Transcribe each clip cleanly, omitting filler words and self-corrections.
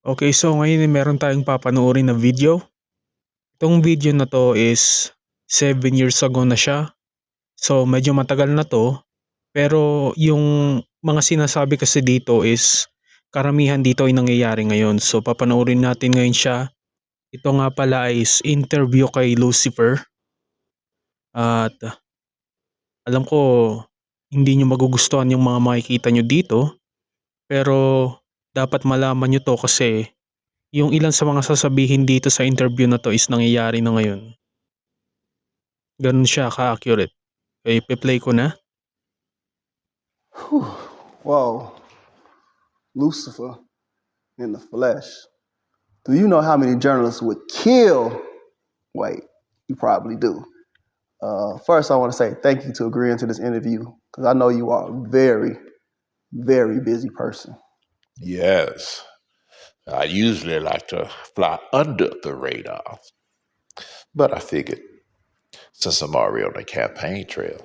Okay, so ngayon meron tayong papanoorin na video. Itong video na to is 7 years ago na siya. So medyo matagal na to. Pero yung mga sinasabi kasi dito is karamihan dito ay nangyayari ngayon. So papanoorin natin ngayon siya. Ito nga pala is interview kay Lucifer. At alam ko hindi nyo magugustuhan yung mga makikita nyo dito. Pero dapat malaman nyo to kasi yung ilan sa mga sasabihin dito sa interview na to is nangyayari na ngayon. Ganun siya ka-accurate. Okay, pe-play ko na. Whew. Whoa. Lucifer in the flesh. Do you know how many journalists would kill? Wait, you probably do. First, I want to say thank you to agreeing to this interview because I know you are a very, very busy person. Yes. I usually like to fly under the radar. But I figured since I'm already on the campaign trail,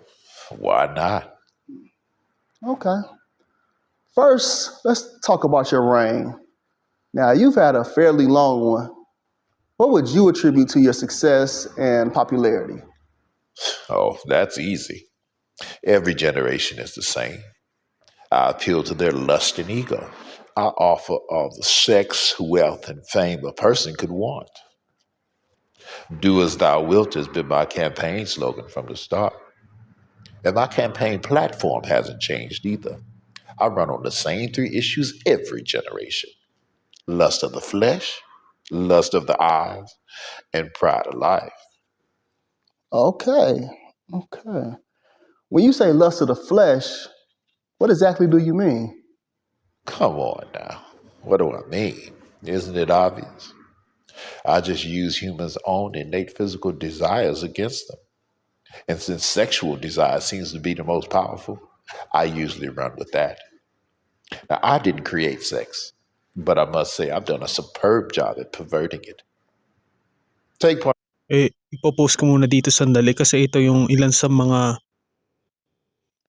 why not? Okay. First, let's talk about your reign. Now, you've had a fairly long one. What would you attribute to your success and popularity? Oh, that's easy. Every generation is the same. I appeal to their lust and ego. I offer all the sex, wealth, and fame a person could want. Do as thou wilt has been my campaign slogan from the start. And my campaign platform hasn't changed either. I run on the same three issues every generation: lust of the flesh, lust of the eyes, and pride of life. Okay. When you say lust of the flesh, what exactly do you mean? Come on now. What do I mean? Isn't it obvious? I just use humans' own innate physical desires against them. And since sexual desire seems to be the most powerful, I usually run with that. Now, I didn't create sex, but I must say I've done a superb job at perverting it. Take part. Ipopost ko muna dito sandali kasi ito yung ilan sa mga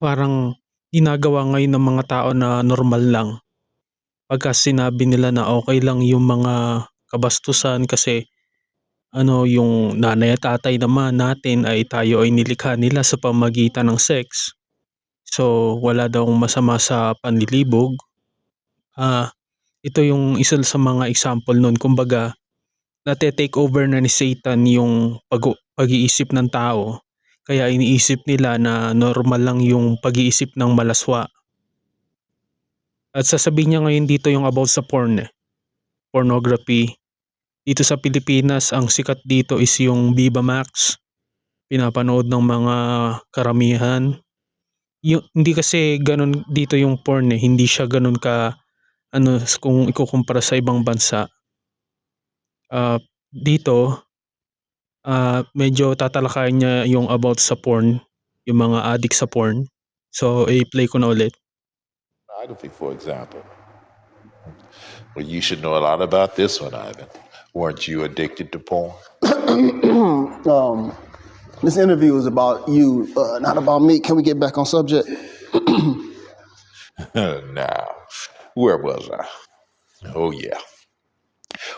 parang ginagawa ngayon ng mga tao na normal lang. Pagka sinabi nila na okay lang yung mga kabastusan kasi yung nanay at tatay naman natin ay tayo ay nilikha nila sa pamagitan ng sex. So wala daw masama sa panlilibog. Ito yung isa sa mga example nun. Kumbaga, nate-take over na ni Satan yung pag-iisip ng tao. Kaya iniisip nila na normal lang yung pag-iisip ng malaswa. At sasabihin niya ngayon dito yung about sa pornography. Dito sa Pilipinas, ang sikat dito is yung Viva Max. Pinapanood ng mga karamihan. Hindi kasi ganun dito yung porn . Hindi siya ganun ka kung ikukumpara sa ibang bansa. Dito medyo tatalakayin niya yung about sa porn, yung mga addict sa porn. So i-play ko na ulit. Pornography, for example. Well, you should know a lot about this one, Ivan. Weren't you addicted to porn? This interview is about you, not about me. Can we get back on subject? Now, where was I? Oh, yeah.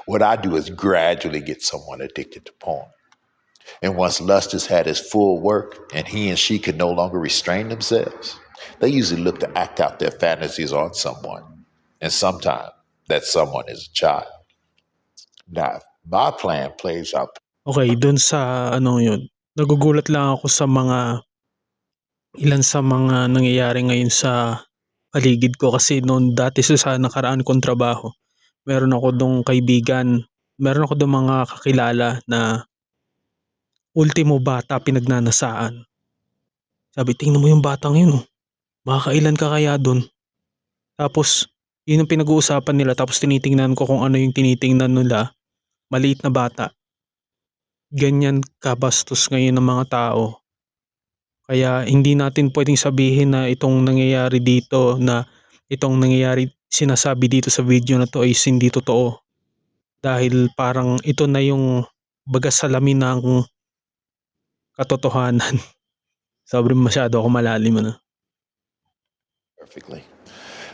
What I do is gradually get someone addicted to porn. And once lust has had its full work and he and she can no longer restrain themselves, they usually look to act out their fantasies on someone. And sometimes that someone is a child. Now, my plan plays out. Okay, dun sa yun. Nagugulat lang ako sa ilan sa mga nangyayari ngayon sa paligid ko kasi noon dati sa nakaraan kong trabaho, meron ako dong kaibigan, meron ako dong mga kakilala na ultimo bata pinagnanasaan. Sabi, tingnan mo yung batang yun . Makakailan ka kaya dun? Tapos, yun yung pinag-uusapan nila tapos tinitingnan ko kung ano yung tinitingnan nila. Maliit na bata. Ganyan kabastos ngayon ng mga tao. Kaya hindi natin pwedeng sabihin na itong nangyayari dito sinasabi dito sa video na to ay hindi totoo. Dahil parang ito na yung salamin ng katotohanan. Sobrang masyado ako malalim . Perfectly.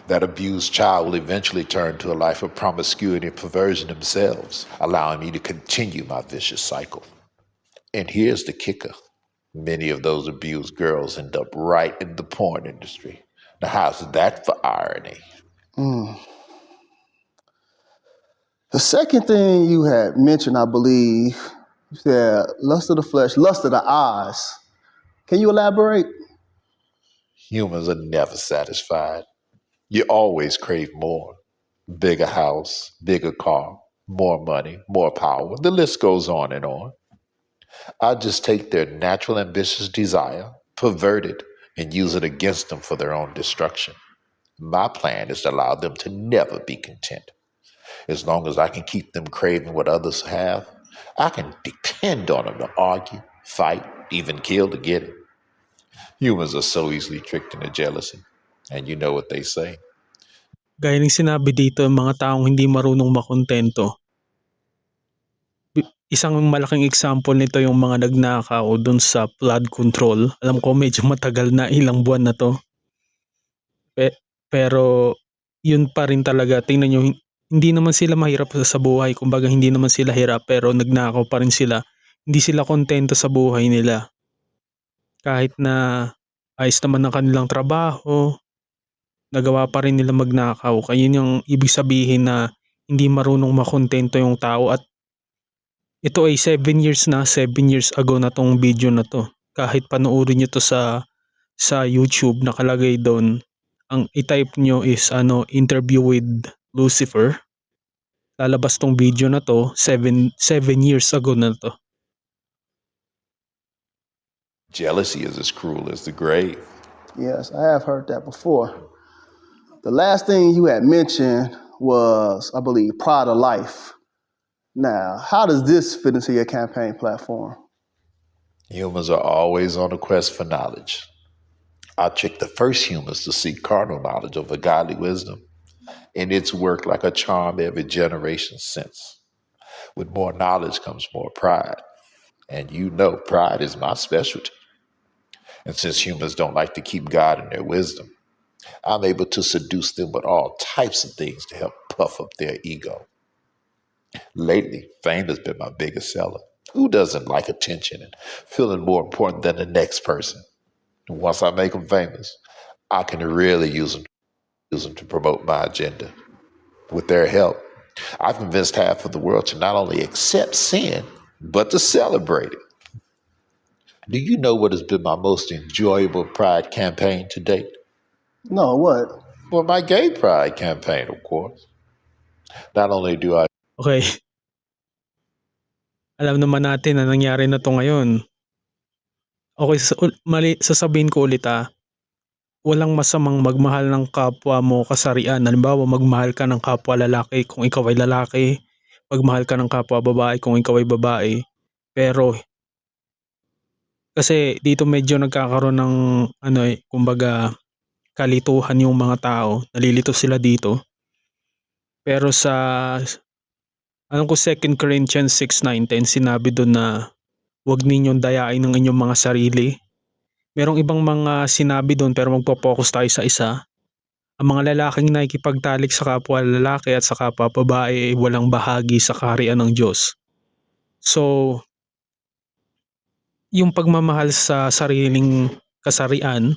That abused child will eventually turn to a life of promiscuity and perversion themselves, allowing me to continue my vicious cycle. And here's the kicker. Many of those abused girls end up right in the porn industry. Now, how's that for irony? The second thing you had mentioned, I believe, you said lust of the flesh, lust of the eyes. Can you elaborate? Humans are never satisfied. You always crave more. Bigger house, bigger car, more money, more power. The list goes on and on. I just take their natural ambitious desire, pervert it, and use it against them for their own destruction. My plan is to allow them to never be content. As long as I can keep them craving what others have, I can depend on them to argue, fight, even kill to get it. Humans are so easily tricked into jealousy. And you know what they say. Gaya ng sinabi dito, mga taong hindi marunong makontento. Isang malaking example nito yung mga nagnakaw dun sa flood control. Alam ko medyo matagal na, ilang buwan na to. Pero yun pa rin talaga. Tingnan nyo, hindi naman sila mahirap sa buhay. Kumbaga hindi naman sila hirap pero nagnakaw pa rin sila. Hindi sila kontento sa buhay nila. Kahit na ayos naman ang kanilang trabaho, nagawa pa rin nila magnakaw. Kaya yun yung ibig sabihin na hindi marunong makontento yung tao. At ito ay 7 years ago na tong video na to. Kahit panoorin nyo to sa YouTube, nakalagay doon. Ang i-type nyo is interview with Lucifer. Lalabas tong video na to 7 years ago na to. Jealousy is as cruel as the grave. Yes, I have heard that before. The last thing you had mentioned was, I believe, Pride of Life. Now, how does this fit into your campaign platform? Humans are always on a quest for knowledge. I tricked the first humans to seek carnal knowledge over godly wisdom, and it's worked like a charm every generation since. With more knowledge comes more pride, and you know pride is my specialty. And since humans don't like to keep God in their wisdom, I'm able to seduce them with all types of things to help puff up their ego. Lately, fame has been my biggest seller. Who doesn't like attention and feeling more important than the next person? And once I make them famous, I can really use them to promote my agenda. With their help, I've convinced half of the world to not only accept sin, but to celebrate it. Do you know what has been my most enjoyable pride campaign to date? No, what? Well, my gay pride campaign, of course. Not only do I Okay. Alam naman natin na nangyari na to ngayon. Okay, sasabihin ko ulit walang masamang magmahal ng kapwa mo kasarian. Halimbawa, magmahal ka ng kapwa lalaki kung ikaw ay lalaki. Magmahal ka ng kapwa babae kung ikaw ay babae. Pero, kasi dito medyo nagkakaroon ng, kumbaga, kalituhan yung mga tao. Nalilito sila dito. Pero alam ko 2 Corinthians 6:9-10, sinabi doon na huwag ninyong dayain ng inyong mga sarili. Merong ibang mga sinabi doon pero magpo-focus tayo sa isa. Ang mga lalaking nakikipagtalik sa kapwa lalaki at sa kapwa babae ay walang bahagi sa kaharian ng Diyos. So, yung pagmamahal sa sariling kasarian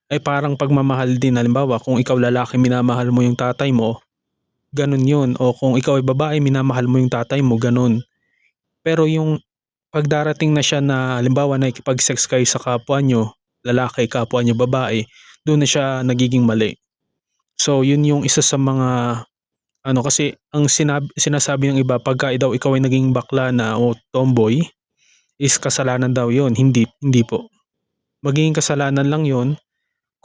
ay parang pagmamahal din. Halimbawa, kung ikaw lalaki, minamahal mo yung tatay mo, ganun yun. O kung ikaw ay babae, minamahal mo yung tatay mo, ganun. Pero yung pagdarating na siya na halimbawa nakikipag-sex kayo sa kapwa nyo, lalaki, kapwa nyo babae, doon na siya nagiging mali. So yun yung isa sa mga kasi ang sinasabi ng iba, pagka daw ikaw ay naging bakla na o tomboy, is kasalanan daw yun. Hindi po. Magiging kasalanan lang yun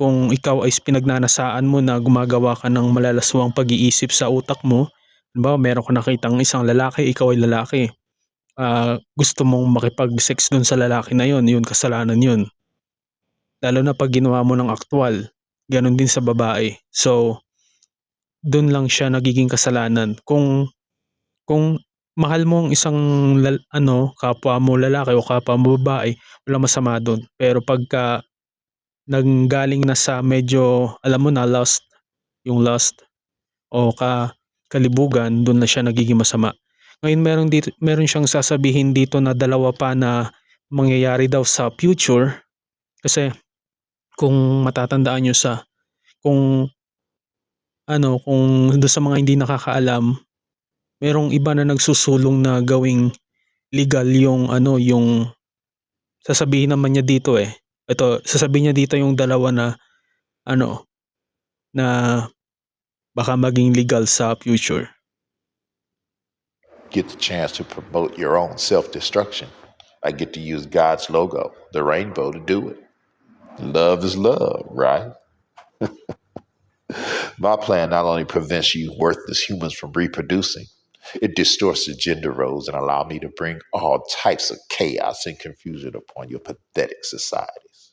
kung ikaw ay pinagnanasaan mo na gumagawa ka ng malalaswang pag-iisip sa utak mo. Halimbawa, meron ka nakitang isang lalaki, ikaw ay lalaki. Gusto mong makipag-sex dun sa lalaki na yun kasalanan yun. Lalo na pag ginawa mo ng aktwal, ganun din sa babae. So, dun lang siya nagiging kasalanan. Kung mahal mo ang isang kapwa mo lalaki o kapwa mo babae, wala masama dun. Pero pagka nanggaling na sa medyo, alam mo na, lust, yung lust o kalibugan, doon na siya nagiging masama. Ngayon meron siyang sasabihin dito na dalawa pa na mangyayari daw sa future. Kasi kung matatandaan nyo kung kung doon sa mga hindi nakakaalam, merong iba na nagsusulong na gawing legal yung sasabihin naman niya dito sasabihin niya dito yung dalawa na na baka maging legal sa future. Get the chance to promote your own self-destruction. I get to use God's logo, the rainbow, to do it. Love is love, right? My plan not only prevents you worthless humans from reproducing, it distorts the gender roles and allow me to bring all types of chaos and confusion upon your pathetic societies.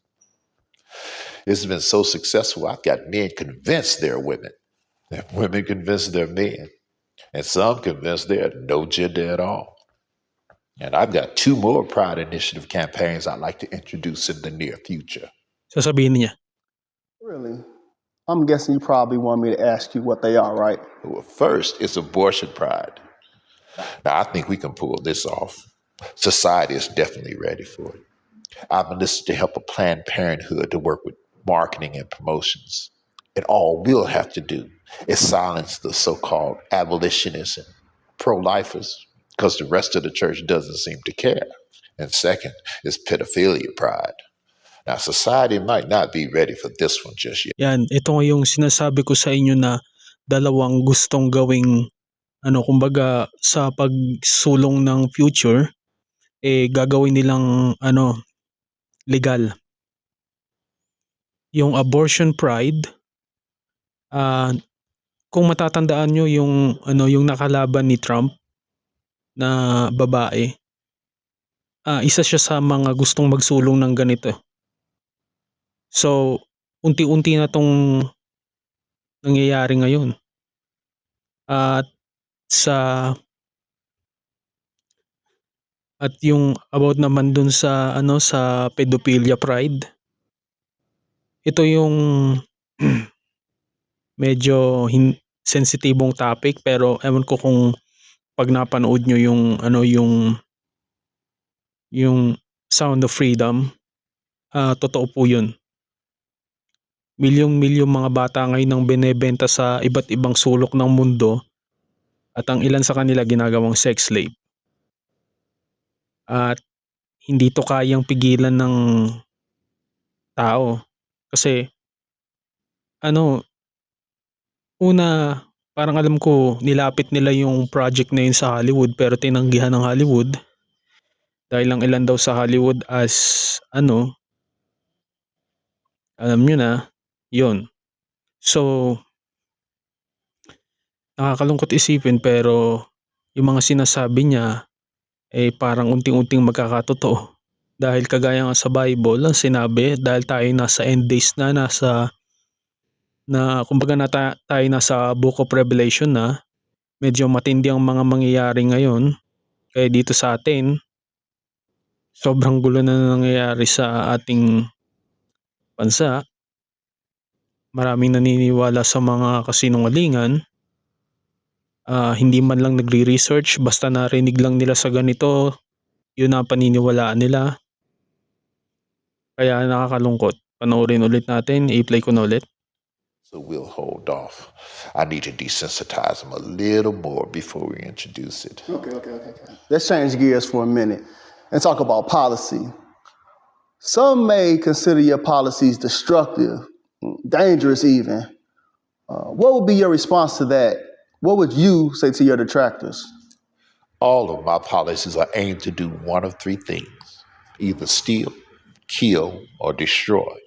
It's been so successful, I've got men convinced they're women, and women convinced they're men, and some convinced they're no gender at all. And I've got 2 more Pride Initiative campaigns I'd like to introduce in the near future. Sasabihin niya. Really? I'm guessing you probably want me to ask you what they are, right? Well, first, it's abortion pride. Now, I think we can pull this off. Society is definitely ready for it. I've enlisted to help a Planned Parenthood to work with marketing and promotions. And all we'll have to do is silence the so-called abolitionists and pro-lifers, because the rest of the church doesn't seem to care. And second is pedophilia pride. Now, society might not be ready for this one just yet. Yan, ito nga yung sinasabi ko sa inyo na dalawang gustong gawing kumbaga sa pagsulong ng future, gagawin nilang legal. Yung abortion pride, kung matatandaan nyo yung nakalaban ni Trump na babae, isa siya sa mga gustong magsulong ng ganito. So, unti-unti na tong nangyayari ngayon. At yung about naman dun sa sa pedophilia pride, ito yung medyo sensitibong topic, pero ewan ko kung pag napanood nyo yung Sound of Freedom, totoo po yun. Milyong-milyong mga bata ngayon ang binebenta sa iba't ibang sulok ng mundo, at ang ilan sa kanila ginagawang sex slave. At hindi to kayang pigilan ng tao. Kasi una, parang alam ko nilapit nila yung project na yun sa Hollywood, pero tinanggihan ng Hollywood dahil ang ilan daw sa Hollywood as alam nyo na yun. So nakakalungkot isipin, pero yung mga sinasabi niya parang unting-unting magkakatotoo. Dahil kagaya nga sa Bible, ang sinabi, dahil tayo nasa end days na, kumbaga tayo nasa Book of Revelation na, medyo matindi ang mga mangyayari ngayon. Kaya dito sa atin, sobrang gulo na nangyayari sa ating bansa. Maraming naniniwala sa mga kasinungalingan. Hindi man lang nagre-research, basta narinig lang nila sa ganito, yun ang paniniwalaan nila. Kaya nakakalungkot. Panoorin ulit natin, i-play ko na ulit. So we'll hold off. I need to desensitize them a little more before we introduce it. Okay. Let's change gears for a minute and talk about policy. Some may consider your policies destructive, dangerous even. What would be your response to that? What would you say to your detractors? All of my policies are aimed to do one of 3 things: either steal, kill, or destroy.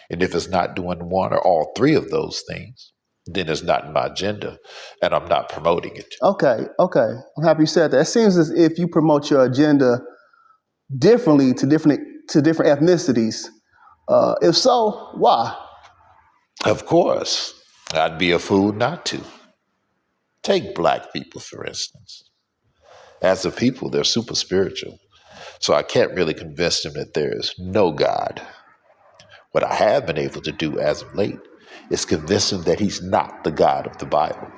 And if it's not doing one or all 3 of those things, then it's not in my agenda, and I'm not promoting it. Okay. I'm happy you said that. It seems as if you promote your agenda differently to different ethnicities. If so, why? Of course, I'd be a fool not to. Take black people, for instance. As a people, they're super spiritual, so I can't really convince them that there is no God. What I have been able to do as of late is convince them that he's not the God of the Bible.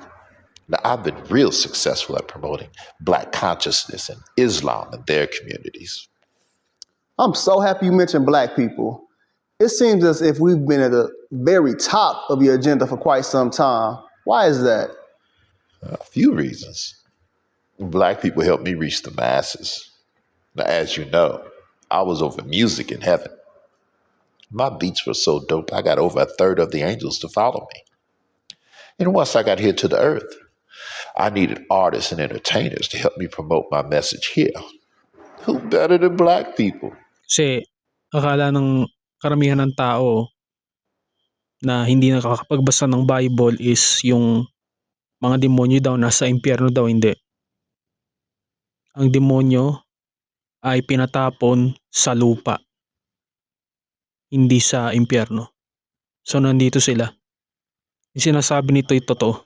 Now, I've been real successful at promoting Black consciousness and Islam in their communities. I'm so happy you mentioned black people. It seems as if we've been at the very top of your agenda for quite some time. Why is that? A few reasons. Black people help me reach the masses. Now, as you know, I was over music in heaven. My beats were so dope, I got over a third of the angels to follow me. And once I got here to the earth, I needed artists and entertainers to help me promote my message here. Who better than black people? Kasi akala ng karamihan ng tao na hindi nakakapagbasa ng Bible is yung mga demonyo daw nasa impyerno daw. Hindi. Ang demonyo ay pinatapon sa lupa, hindi sa impyerno. So nandito sila. Yung sinasabi nito ay totoo.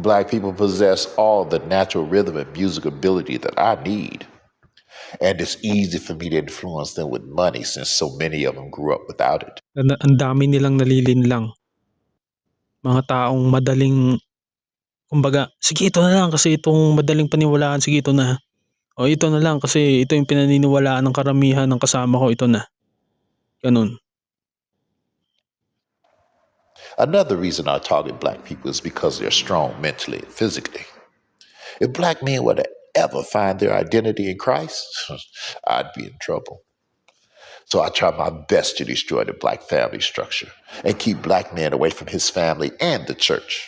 Black people possess all the natural rhythm and music ability that I need. And it's easy for me to influence them with money since so many of them grew up without it. Ang dami nilang nalilinlang. Mga taong madaling, kumbaga, sige ito na lang kasi itong madaling paniwalaan, sige ito na. O ito na lang kasi ito yung pinaniniwalaan ng karamihan ng kasama ko, ito na. Ganun. Another reason I target black people is because they're strong mentally and physically. If black men were to ever find their identity in Christ, I'd be in trouble. So I try my best to destroy the black family structure and keep black men away from his family and the church.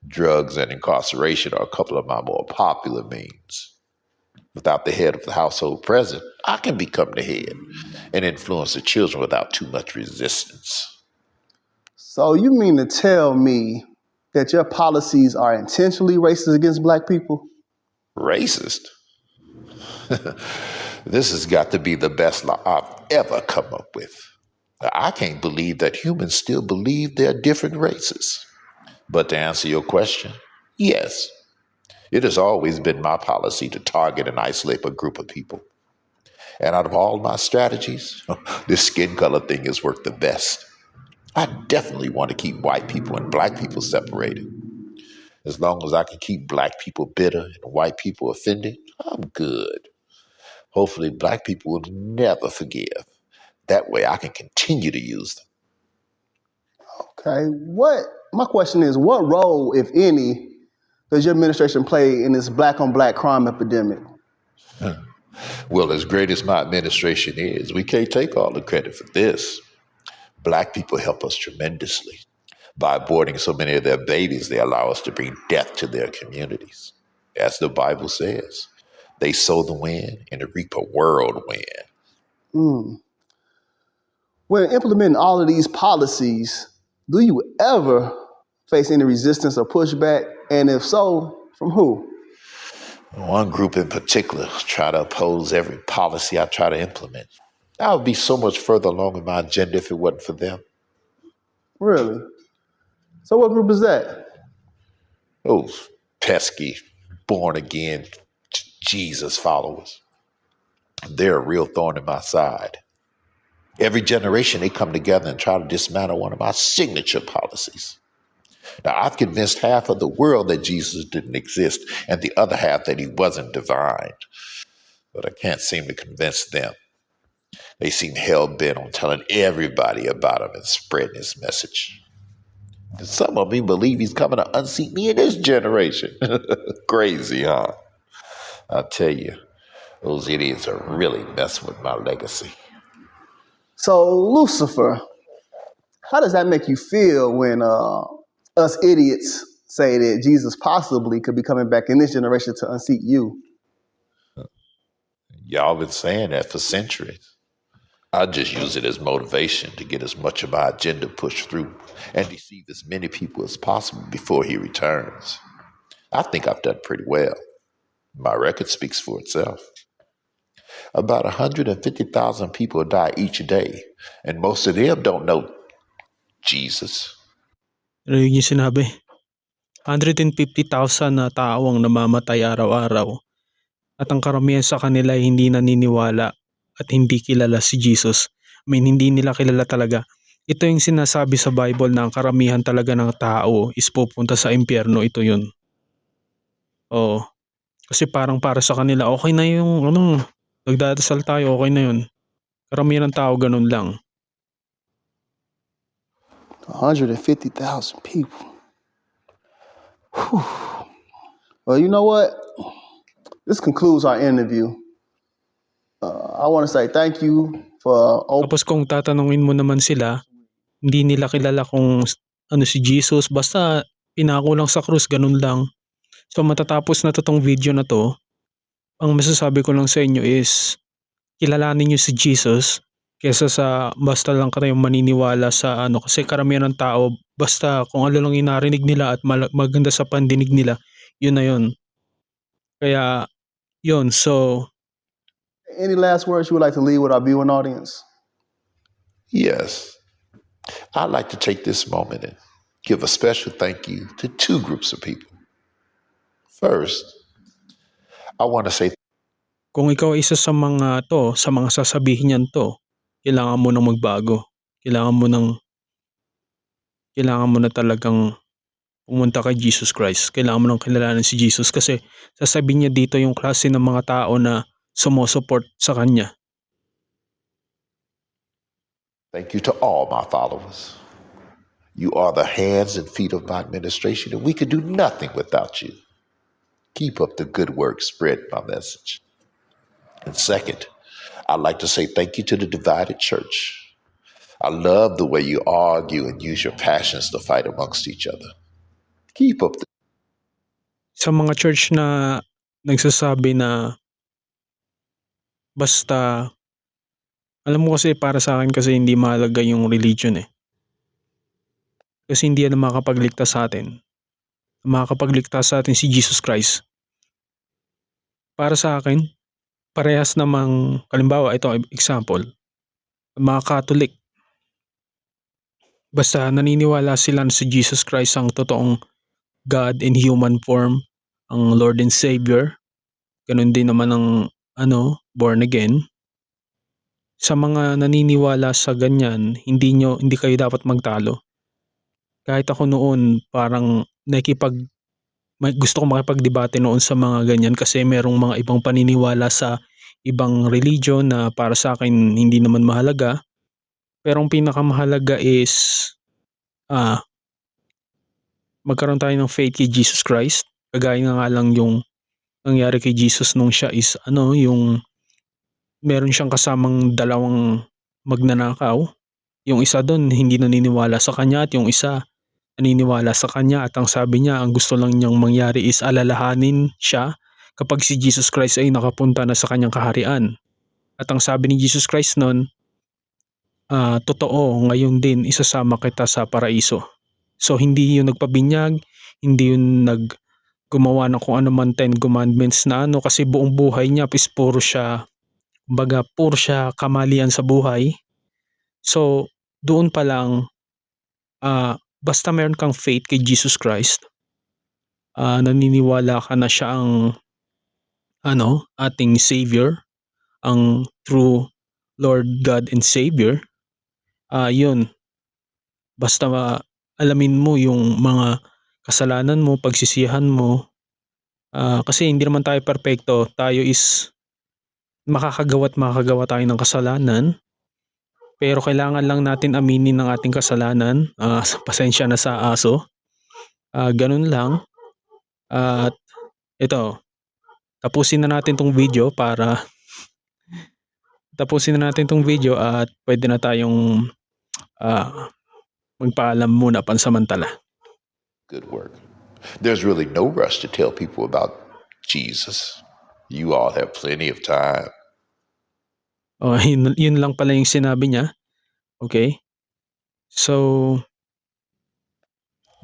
Drugs and incarceration are a couple of my more popular means. Without the head of the household present, I can become the head and influence the children without too much resistance. So you mean to tell me that your policies are intentionally racist against black people? Racist? This has got to be the best law I've ever come up with. I can't believe that humans still believe they're different races. But to answer your question, yes. It has always been my policy to target and isolate a group of people. And out of all my strategies, this skin color thing has worked the best. I definitely want to keep white people and black people separated. As long as I can keep black people bitter and white people offended, I'm good. Hopefully black people will never forgive. That way I can continue to use them. Okay, my question is, what role, if any, does your administration play in this black on black crime epidemic? Well, as great as my administration is, we can't take all the credit for this. Black people help us tremendously. By aborting so many of their babies, they allow us to bring death to their communities. As the Bible says, they sow the wind and reap a whirlwind. When implementing all of these policies, do you ever face any resistance or pushback? And if so, from who? One group in particular try to oppose every policy I try to implement. I would be so much further along in my agenda if it wasn't for them. Really? So what group is that? Those pesky, born-again Jesus followers. They're a real thorn in my side. Every generation, they come together and try to dismantle one of my signature policies. Now, I've convinced half of the world that Jesus didn't exist and the other half that he wasn't divine. But I can't seem to convince them. They seem hell-bent on telling everybody about him and spreading his message. And some of them believe he's coming to unseat me in this generation. Crazy, huh? I'll tell you, those idiots are really messing with my legacy. So, Lucifer, how does that make you feel when us idiots say that Jesus possibly could be coming back in this generation to unseat you? Y'all been saying that for centuries. I just use it as motivation to get as much of my agenda pushed through and deceive as many people as possible before he returns. I think I've done pretty well. My record speaks for itself. About 150,000 people die each day, and most of them don't know Jesus. Ano yung sinabi? 150,000 na tao ang namamatay araw-araw at ang karamihan sa kanila ay hindi naniniwala at hindi kilala si Jesus. I mean, hindi nila kilala talaga. ito yung sinasabi sa Bible na ang karamihan talaga ng tao is pupunta sa impyerno, ito yun. Oo. Kasi parang para sa kanila, okay na yung nagdadasal tayo, okay na yun. Karamihan ng tao ganun lang. 150,000 people. Whew. Well, you know what? This concludes our interview. I want to say thank you for Tapos kung tatanungin mo naman sila, hindi nila kilala kung ano si Jesus, basta pinako lang sa krus, ganun lang. So matatapos na tong video na to, ang masasabi ko lang sa inyo is kilalanin nyo si Jesus kesa sa basta lang kayong maniniwala sa ano, kasi karamihan ng tao basta kung ano lang yung narinig nila at maganda sa pandinig nila, yun na yun. Kaya yun, so Any last words you would like to leave with our viewing audience? Yes. I'd like to take this moment and give a special thank you to two groups of people. First, I want to say kung ikaw isa sa mga to, sa mga sasabihin niyan to, kailangan mo nang magbago. Kailangan mo na talagang pumunta kay Jesus Christ. Kailangan mo nang kilalanin si Jesus kasi sasabihin niya dito yung klase ng mga tao na sumusupport sa kanya. thank you to all my followers. You are the hands and feet of my administration, and we could do nothing without you. Keep up the good work, spread my message. And second, I'd like to say thank you to the divided church. I love the way you argue and use your passions to fight amongst each other. Keep up the Sa mga church na nagsasabi na basta, alam mo kasi para sa akin kasi hindi mahalaga yung religion eh. Kasi hindi yan makakapagligtas sa atin. Makakapagligtas sa atin si Jesus Christ. Para sa akin, parehas namang, halimbawa, ito example, mga Catholic. Basta naniniwala sila na si Jesus Christ ang totoong God in human form, ang Lord and Savior. Ganun din naman ang born again. Sa mga naniniwala sa ganyan, hindi kayo dapat magtalo. Kahit ako noon, parang gusto ko makipagdebate noon sa mga ganyan kasi merong mga ibang paniniwala sa ibang religion na para sa akin hindi naman mahalaga. Pero ang pinakamahalaga is magkaroon tayo ng faith kay Jesus Christ. Kagaya nga lang yung nangyari kay Jesus nung siya is yung meron siyang kasamang dalawang magnanakaw. Yung isa doon hindi naniniwala sa kanya at yung isa naniniwala sa kanya, at ang sabi niya ang gusto lang niyang mangyari is alalahanin siya kapag si Jesus Christ ay nakapunta na sa kanyang kaharian. At ang sabi ni Jesus Christ noon, totoo, ngayon din isasama kita sa paraiso. So hindi yun nagpabinyag, hindi yun gumawa ng kung ano man 10 commandments na kasi buong buhay niya is puro siya kamalian sa buhay. So doon pa lang, basta meron kang faith kay Jesus Christ, naniniwala ka na siya ang ating Savior, ang true Lord God and Savior, yun. Basta alamin mo yung mga kasalanan mo, pagsisihan mo, kasi hindi naman tayo perfecto. Tayo is makakagawa tayo ng kasalanan. Pero kailangan lang natin aminin ng ating kasalanan. Pasensya na sa aso. Ganun lang. At ito, tapusin na natin tong video at pwede na tayong magpaalam muna pansamantala. good work. There's really no rush to tell people about Jesus. You all have plenty of time. Yun lang pala yung sinabi niya. Okay? So,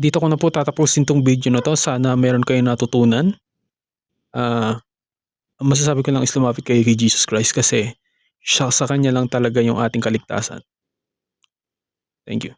dito ko na po tatapusin tong video na to. Sana meron kayo natutunan. Ang masasabi ko lang is lumapit kayo kay Jesus Christ kasi siya, sa kanya lang talaga yung ating kaligtasan. Thank you.